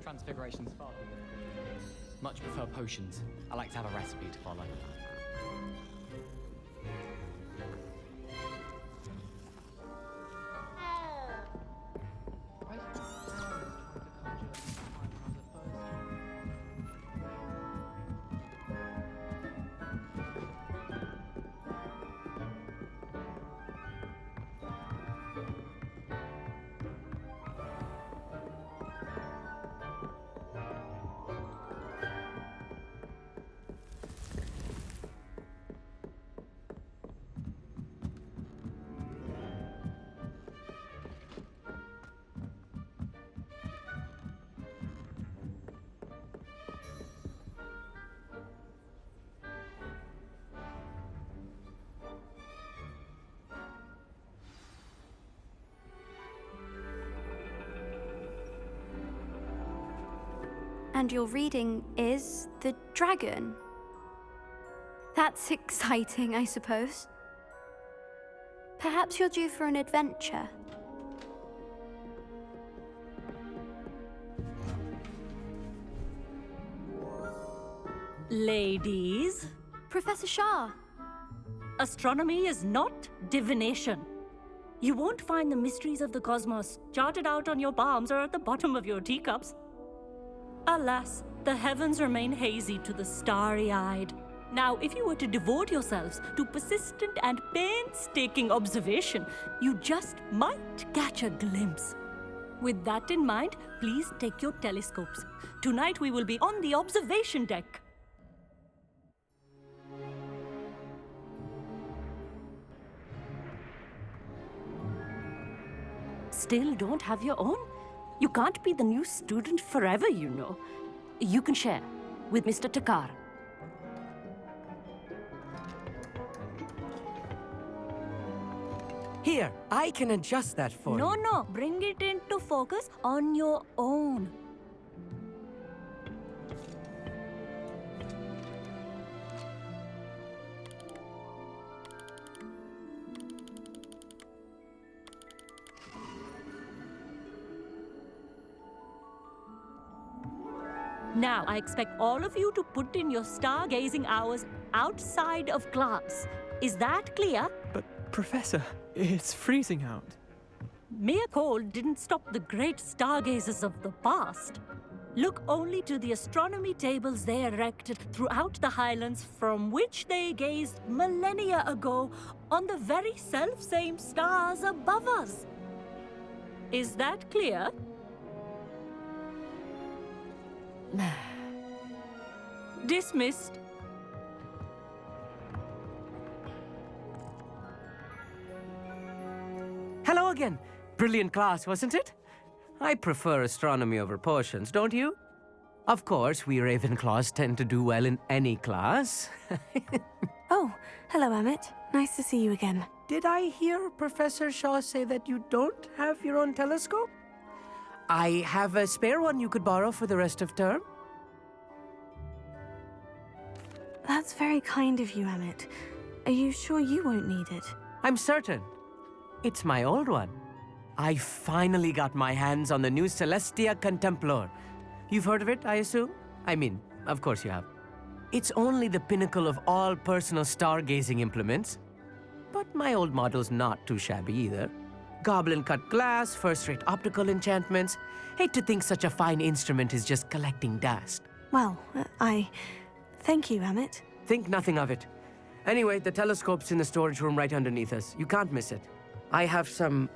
Transfiguration's far too difficult. Much prefer potions. I like to have a recipe to follow. And your reading is the dragon. That's exciting, I suppose. Perhaps you're due for an adventure. Ladies, Professor Shah. astronomy is not divination. You won't find the mysteries of the cosmos charted out on your palms or at the bottom of your teacups. Alas, the heavens remain hazy to the starry-eyed. Now, if you were to devote yourselves to persistent and painstaking observation, you just might catch a glimpse. With that in mind, please take your telescopes. Tonight we will be on the observation deck. Still don't have your own? You can't be the new student forever, you know. You can share with Mr. Thakkar. Here, I can adjust that for you. No, bring it into focus on your own. Now, I expect all of you to put in your stargazing hours outside of class. Is that clear? But, Professor, it's freezing out. Mere cold didn't stop the great stargazers of the past. Look only to the astronomy tables they erected throughout the highlands from which they gazed millennia ago on the very self-same stars above us. Is that clear? Dismissed. Hello again. Brilliant class, wasn't it? I prefer astronomy over potions, don't you? Of course, we Ravenclaws tend to do well in any class. Oh, hello, Armit. Nice to see you again. Did I hear Professor Shaw say that you don't have your own telescope? I have a spare one you could borrow for the rest of term. That's very kind of you, Armit. Are you sure you won't need it? I'm certain. It's my old one. I finally got my hands on the new Celestia Contemplar. You've heard of it, I assume? I mean, of course you have. It's only the pinnacle of all personal stargazing implements. But my old model's not too shabby either. Goblin-cut glass, first-rate optical enchantments. Hate to think such a fine instrument is just collecting dust. Well, thank you, Armit. Think nothing of it. Anyway, the telescope's in the storage room right underneath us. You can't miss it. I have some,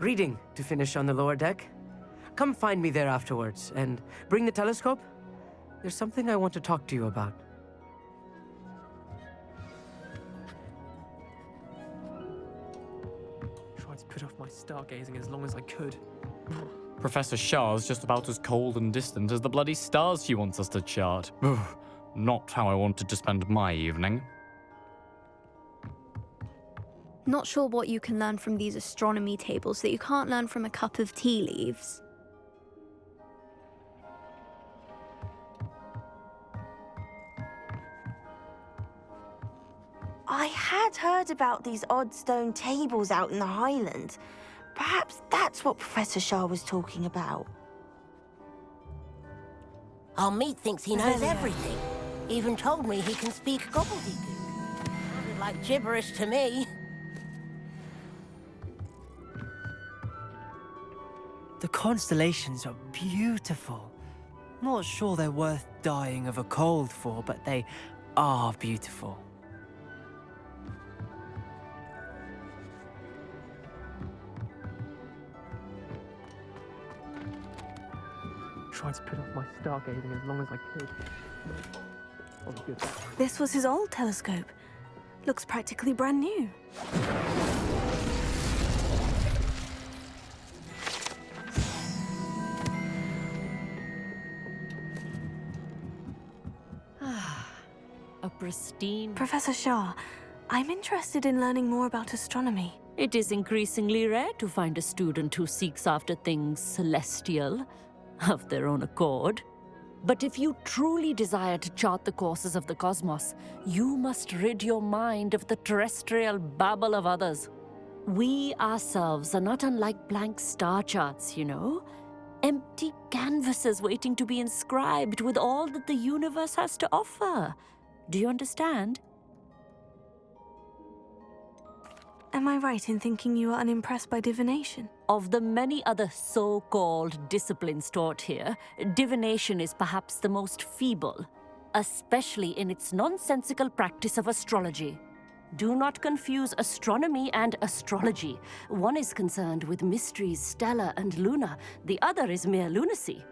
reading to finish on the lower deck. Come find me there afterwards, and bring the telescope. There's something I want to talk to you about. Tried to put off my stargazing as long as I could. Professor Shah's just about as cold and distant as the bloody stars she wants us to chart. Not how I wanted to spend my evening. Not sure what you can learn from these astronomy tables that you can't learn from a cup of tea leaves. I had heard about these odd stone tables out in the Highlands. Perhaps that's what Professor Shah was talking about. Armit thinks he knows everything. Even told me he can speak gobbledygook. Sounded like gibberish to me. The constellations are beautiful. Not sure they're worth dying of a cold for, but they are beautiful. Tried to put off my stargazing as long as I could. Oh, good. This was his old telescope. Looks practically brand new. A pristine... Professor Shah, I'm interested in learning more about astronomy. It is increasingly rare to find a student who seeks after things celestial, of their own accord. But if you truly desire to chart the courses of the cosmos, you must rid your mind of the terrestrial babble of others. We ourselves are not unlike blank star charts, you know? Empty canvases waiting to be inscribed with all that the universe has to offer. Do you understand? Am I right in thinking you are unimpressed by divination? Of the many other so-called disciplines taught here, divination is perhaps the most feeble, especially in its nonsensical practice of astrology. Do not confuse astronomy and astrology. One is concerned with mysteries stellar and lunar, the other is mere lunacy.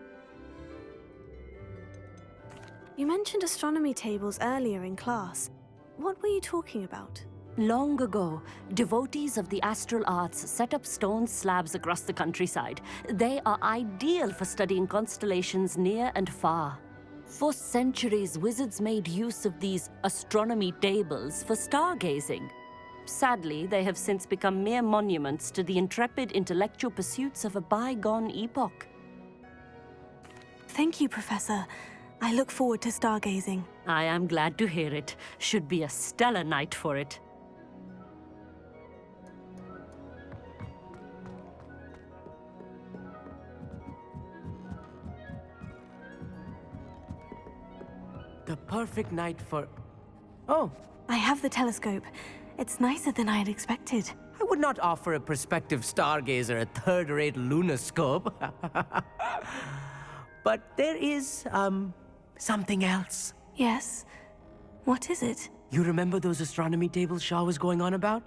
You mentioned astronomy tables earlier in class. What were you talking about? Long ago, devotees of the astral arts set up stone slabs across the countryside. They are ideal for studying constellations near and far. For centuries, wizards made use of these astronomy tables for stargazing. Sadly, they have since become mere monuments to the intrepid intellectual pursuits of a bygone epoch. Thank you, Professor. I look forward to stargazing. I am glad to hear it. Should be a stellar night for it. The perfect night for... Oh, I have the telescope. It's nicer than I had expected. I would not offer a prospective stargazer a third-rate lunoscope. But there is, something else. Yes? What is it? You remember those astronomy tables Shaw was going on about?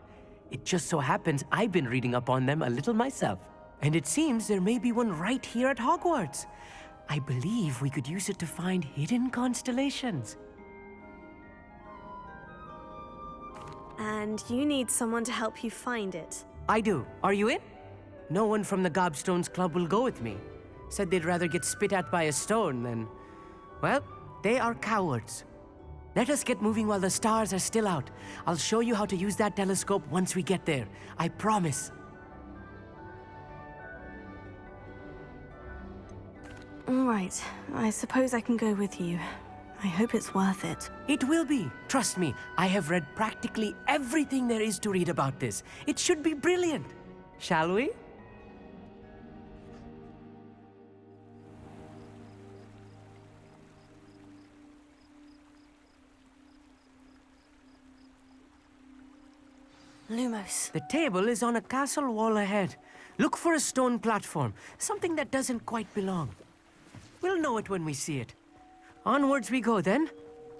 It just so happens I've been reading up on them a little myself. And it seems there may be one right here at Hogwarts. I believe we could use it to find hidden constellations. And you need someone to help you find it. I do. Are you in? No one from the Gobstones Club will go with me. Said they'd rather get spit at by a stone than... Well, they are cowards. Let us get moving while the stars are still out. I'll show you how to use that telescope once we get there. I promise. All right. I suppose I can go with you. I hope it's worth it. It will be. Trust me, I have read practically everything there is to read about this. It should be brilliant. Shall we? Lumos. The table is on a castle wall ahead. Look for a stone platform, something that doesn't quite belong. We'll know it when we see it. Onwards we go then.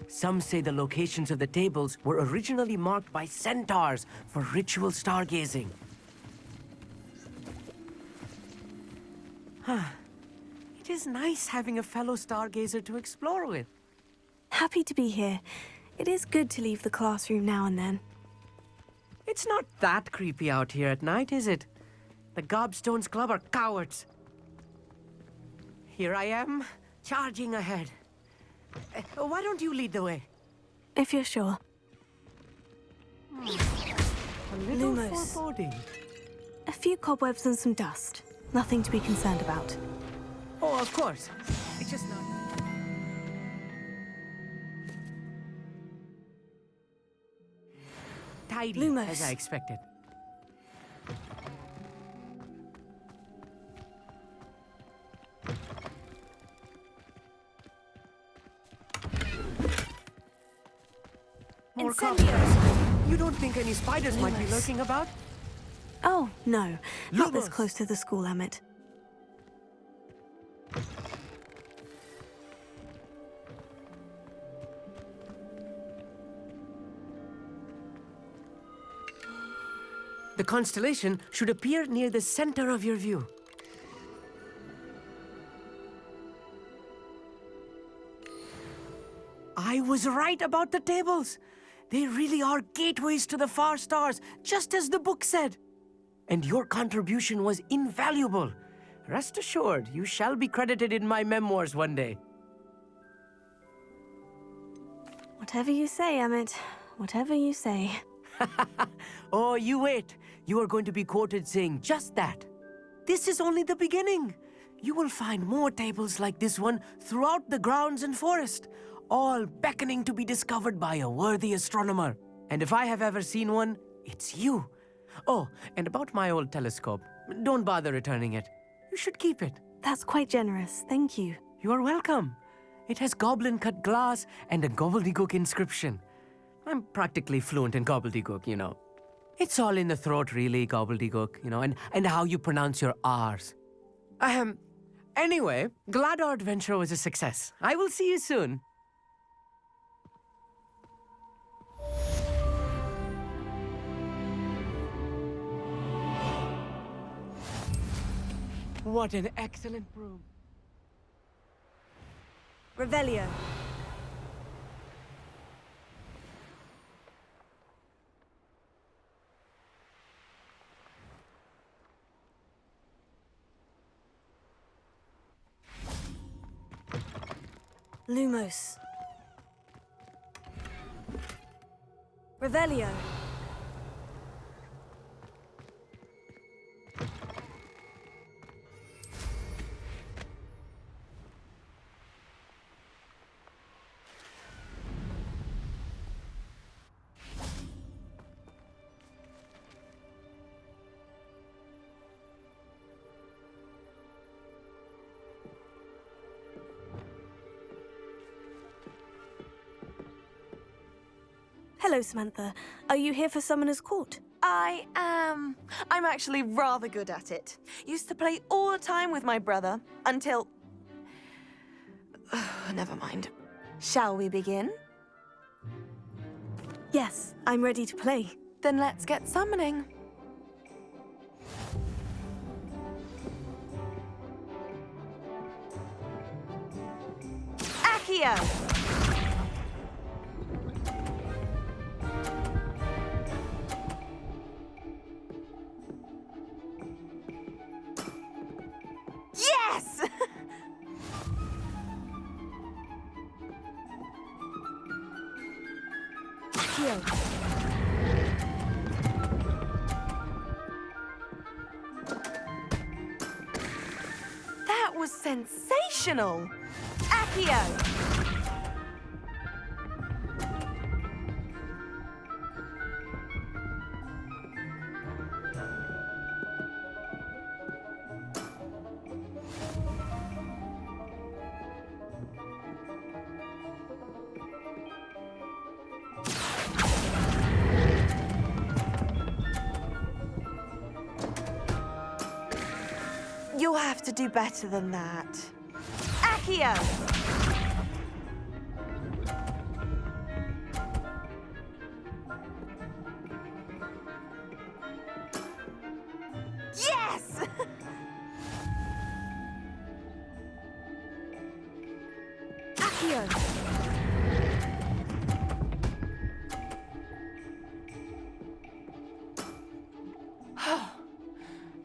Some say the locations of the tables were originally marked by centaurs for ritual stargazing. It is nice having a fellow stargazer to explore with. Happy to be here. It is good to leave the classroom now and then. It's not that creepy out here at night, is it? The Gobstones Club are cowards. Here I am, charging ahead. Why don't you lead the way? If you're sure. A little Lumos. foreboding. A few cobwebs and some dust. Nothing to be concerned about. Oh, of course. It's just not... Tidy, Lumos. as I expected. more Incendio! coffee. You don't think any spiders might be lurking about? Oh, no. Not this Lumos. close to the school, Armit. The constellation should appear near the center of your view. I was right about the tables. They really are gateways to the far stars, just as the book said. And your contribution was invaluable. Rest assured, you shall be credited in my memoirs one day. Whatever you say, Armit. Whatever you say. Oh, you wait. You are going to be quoted saying just that. This is only the beginning. You will find more tables like this one throughout the grounds and forest, all beckoning to be discovered by a worthy astronomer. And if I have ever seen one, it's you. Oh, and about my old telescope, don't bother returning it. You should keep it. That's quite generous. Thank you. You are welcome. It has goblin-cut glass and a gobbledygook inscription. I'm practically fluent in gobbledygook, you know. It's all in the throat, really, gobbledygook, you know, and how you pronounce your R's. Anyway, glad our adventure was a success. I will see you soon. What an excellent broom. Revelio. Lumos. Revelio. Hello, Samantha. Are you here for Summoner's Court? I am. I'm actually rather good at it. Used to play all the time with my brother until... Never mind. Shall we begin? Yes, I'm ready to play. Then let's get summoning. Accio! Yes! Accio. That was sensational! Accio! You'll have to do better than that. Accio! Yes! Accio.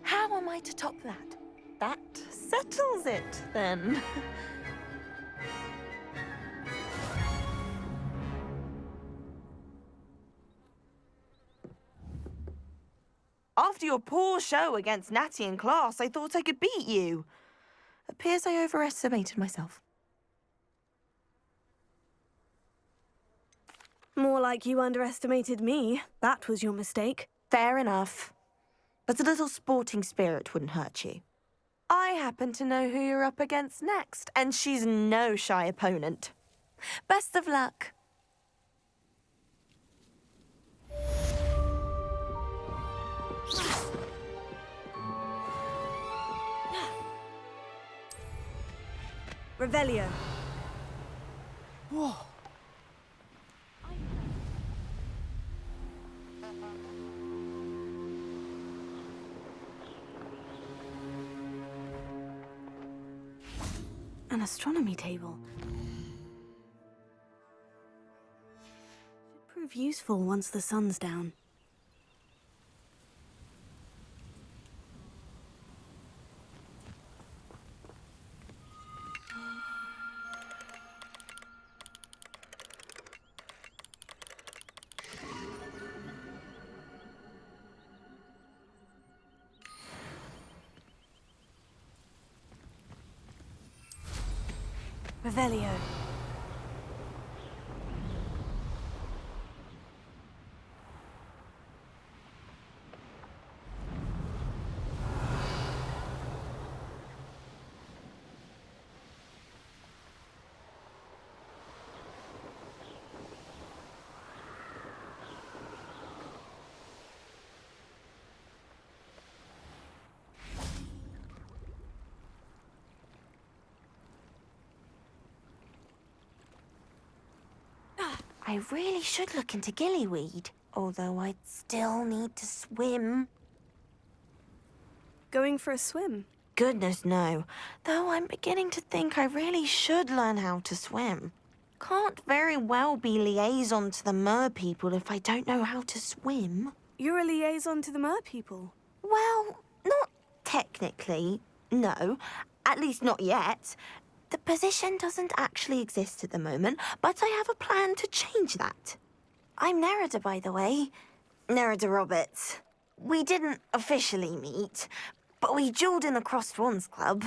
How am I to top that? That settles it, then. After your poor show against Natty in class, I thought I could beat you. Appears I overestimated myself. More like you underestimated me. That was your mistake. Fair enough. But a little sporting spirit wouldn't hurt you. I happen to know who you're up against next, and she's no shy opponent. Best of luck. Revelio. Whoa. An astronomy table. Should prove useful once the sun's down. Revelio. I really should look into gillyweed, although I'd still need to swim. Going for a swim? Goodness, no. Though I'm beginning to think I really should learn how to swim. Can't very well be liaison to the mer people if I don't know how to swim. You're a liaison to the mer people. Well, not technically, no. At least not yet. The position doesn't actually exist at the moment, but I have a plan to change that. I'm Nerida, by the way. Nerida Roberts. We didn't officially meet, but we duelled in the Crossed Swans Club.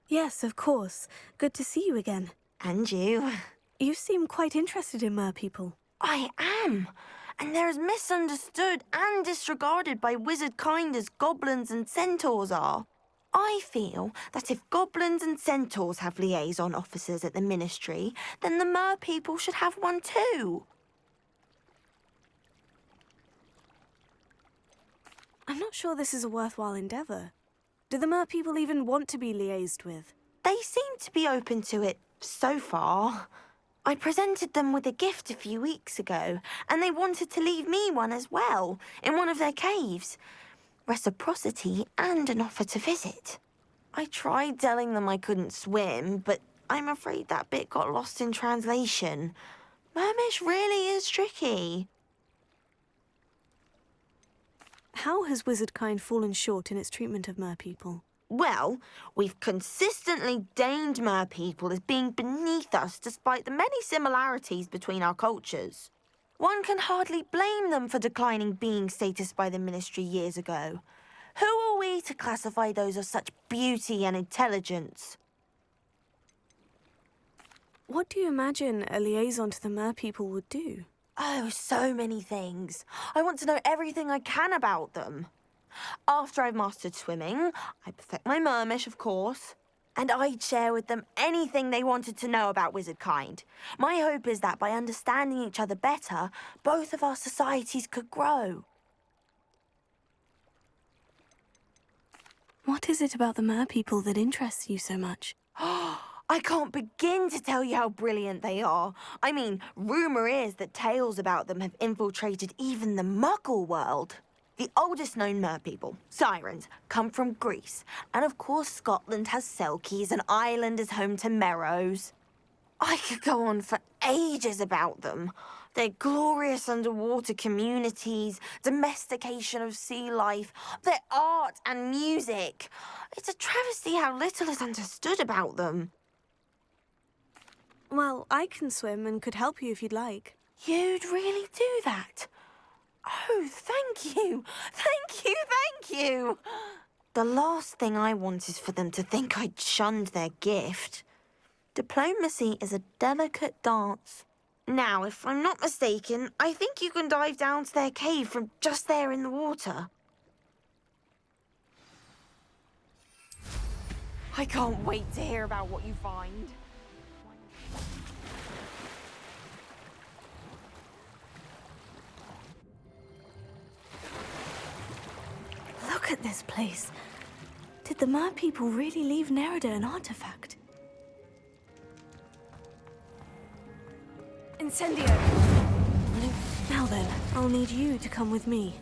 Yes, of course. Good to see you again. And you. You seem quite interested in mer people. I am. And they're as misunderstood and disregarded by wizard kind as goblins and centaurs are. I feel that if goblins and centaurs have liaison officers at the Ministry, then the mer people should have one too. I'm not sure this is a worthwhile endeavour. Do the mer people even want to be liaised with? They seem to be open to it so far. I presented them with a gift a few weeks ago, and they wanted to leave me one as well, in one of their caves. Reciprocity and an offer to visit. I tried telling them I couldn't swim, but I'm afraid that bit got lost in translation. Mermish really is tricky. How has wizard kind fallen short in its treatment of mer people? Well, we've consistently deemed mer people as being beneath us despite the many similarities between our cultures. One can hardly blame them for declining being status by the Ministry years ago. Who are we to classify those of such beauty and intelligence? What do you imagine a liaison to the mer people would do? Oh, so many things. I want to know everything I can about them. After I've mastered swimming, I perfect my mermish, of course. And I'd share with them anything they wanted to know about wizard kind. My hope is that by understanding each other better, both of our societies could grow. What is it about the mer people that interests you so much? I can't begin to tell you how brilliant they are. I mean, rumour is that tales about them have infiltrated even the Muggle world. The oldest known mer people, sirens, come from Greece. And of course Scotland has Selkies and Ireland is home to Merrows. I could go on for ages about them. Their glorious underwater communities, domestication of sea life, their art and music. It's a travesty how little is understood about them. Well, I can swim and could help you if you'd like. You'd really do that? Oh, thank you. Thank you, thank you. The last thing I want is for them to think I'd shunned their gift. Diplomacy is a delicate dance. Now, if I'm not mistaken, I think you can dive down to their cave from just there in the water. I can't wait to hear about what you find. this place. Did the Mer people really leave Nerida an artifact? Incendio! Now then, I'll need you to come with me.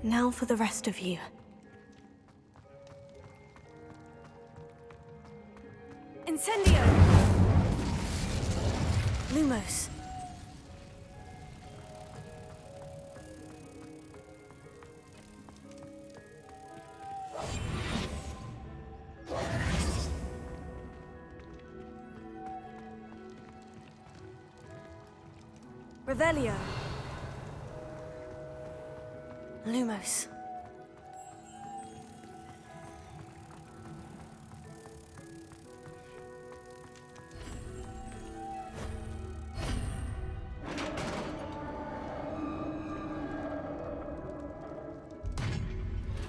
Now for the rest of you. Incendio! Lumos. Revelio. Lumos.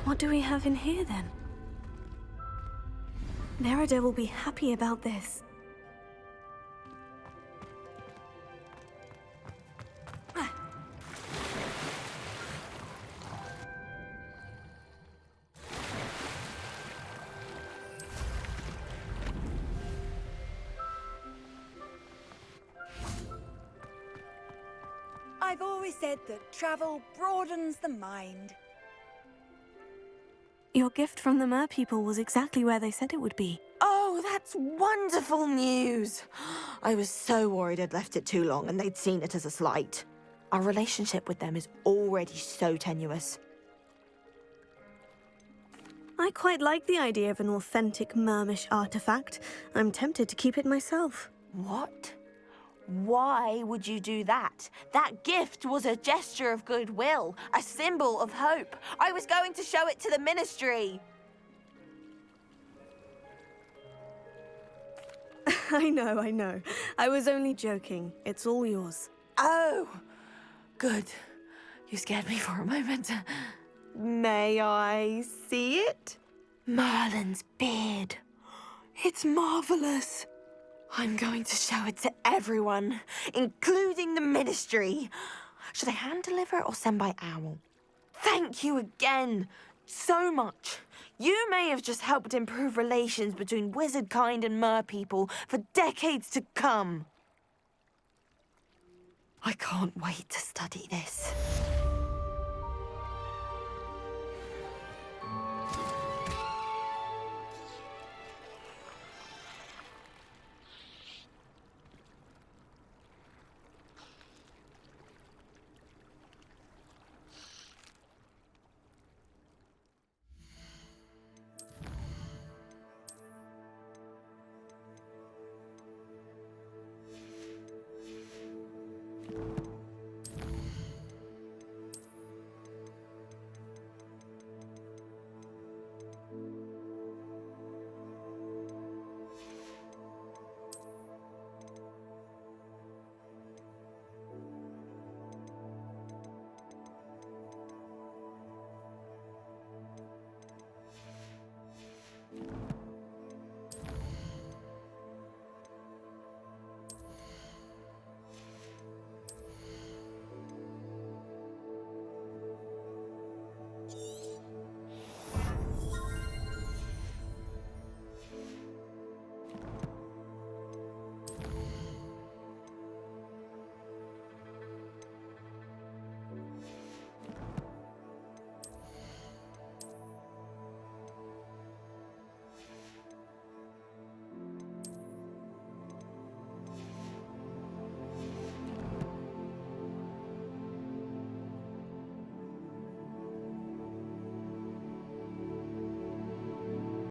What do we have in here, then? Nerida will be happy about this. I've always said that travel broadens the mind. Your gift from the Mer people was exactly where they said it would be. Oh, that's wonderful news. I was so worried I'd left it too long and they'd seen it as a slight. Our relationship with them is already so tenuous. I quite like the idea of an authentic Mermish artifact. I'm tempted to keep it myself. What? Why would you do that? That gift was a gesture of goodwill, a symbol of hope. I was going to show it to the Ministry. I know. I was only joking. It's all yours. Oh, good. You scared me for a moment. May I see it? Merlin's beard. It's marvelous. I'm going to show it to everyone, including the Ministry. Should I hand deliver it or send by owl? Thank you again so much. You may have just helped improve relations between wizard kind and Mer people for decades to come. I can't wait to study this.